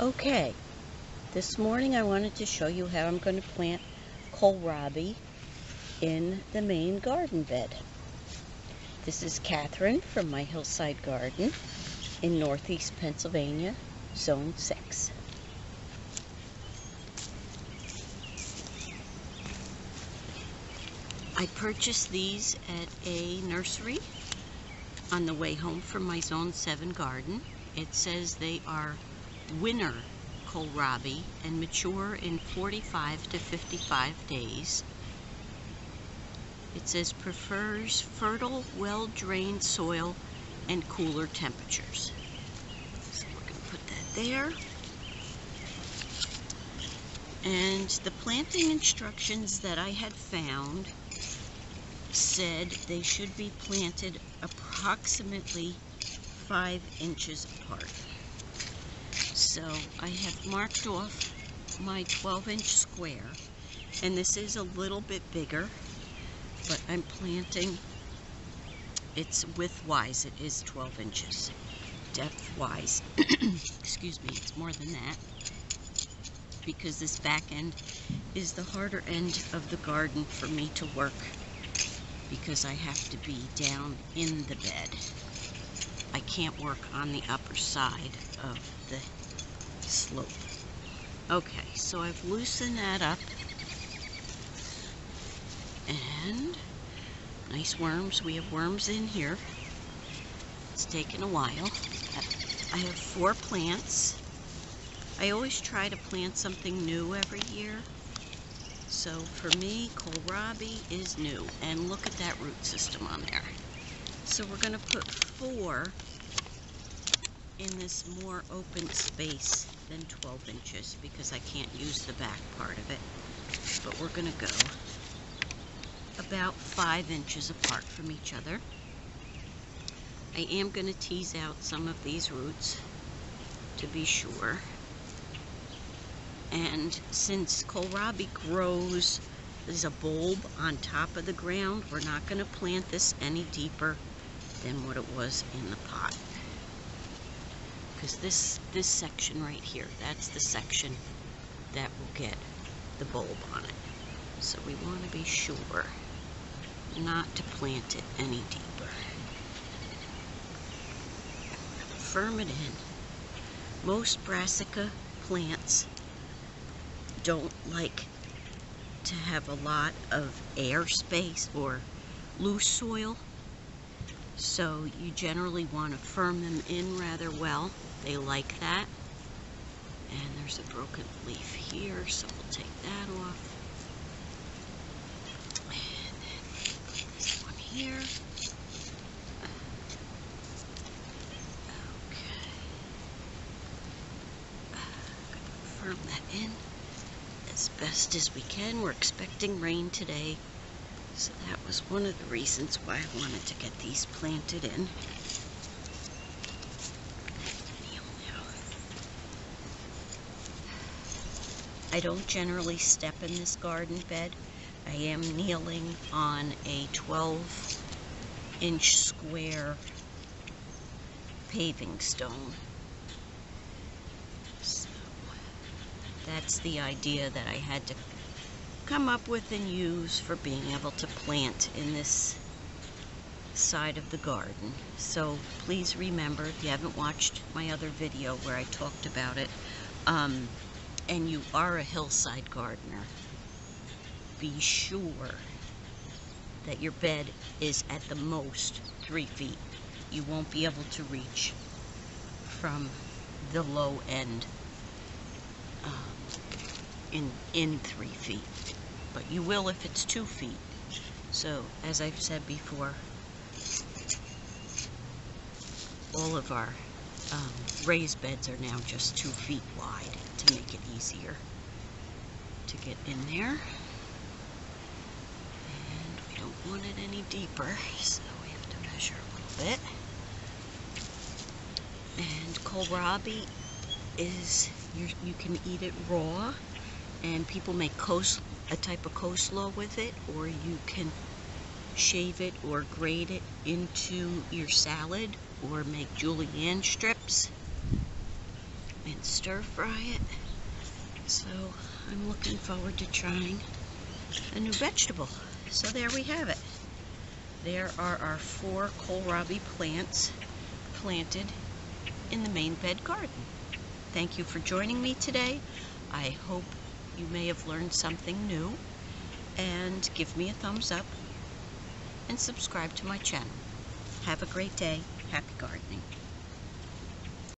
Okay, this morning I wanted to show you how I'm going to plant kohlrabi in the main garden bed. This is Catherine from my hillside garden in northeast Pennsylvania, zone 6. I purchased these at a nursery on the way home from my zone 7 garden. It says they are winter kohlrabi and mature in 45 to 55 days. It says prefers fertile, well-drained soil and cooler temperatures. So we're going to put that there. And the planting instructions that I had found said they should be planted approximately 5 inches apart. So I have marked off my 12-inch square, and this is a little bit bigger, but I'm planting, it's width-wise, it is 12 inches. Depth-wise, excuse me, it's more than that, because this back end is the harder end of the garden for me to work, because I have to be down in the bed. I can't work on the upper side of the slope. Okay, so I've loosened that up, and nice worms. We have worms in here. It's taken a while. I have 4 plants. I always try to plant something new every year. So for me, kohlrabi is new, and look at that root system on there. So we're going to put 4 in this more open space than 12 inches because I can't use the back part of it. But we're going to go about 5 inches apart from each other. I am going to tease out some of these roots to be sure. And since kohlrabi grows as a bulb on top of the ground, we're not going to plant this any deeper than what it was in the pot. Because this section right here, that's the section that will get the bulb on it. So we want to be sure not to plant it any deeper. Firm it in. Most brassica plants don't like to have a lot of air space or loose soil, so you generally want to firm them in rather well. They like that. And there's a broken leaf here, so we'll take that off. And then put this one here. Okay. Firm that in as best as we can. We're expecting rain today, so that was one of the reasons why I wanted to get these planted in. I don't generally step in this garden bed. I am kneeling on a 12-inch square paving stone. So that's the idea that I had to come up with and use for being able to plant in this side of the garden. So please remember, if you haven't watched my other video where I talked about it, and you are a hillside gardener, be sure that your bed is at the most 3 feet. You won't be able to reach from the low end in 3 feet, but you will if it's 2 feet. So as I've said before, all of our raised beds are now just 2 feet wide to make it easier to get in there. And we don't want it any deeper, so we have to measure a little bit. And kohlrabi is, you can eat it raw, and people make a type of coleslaw with it, or you can shave it or grate it into your salad or make julienne strips. and stir fry it. So I'm looking forward to trying a new vegetable. So there we have it. There are our 4 kohlrabi plants planted in the main bed garden. Thank you for joining me today. I hope you may have learned something new, and give me a thumbs up and subscribe to my channel. Have a great day. Happy gardening.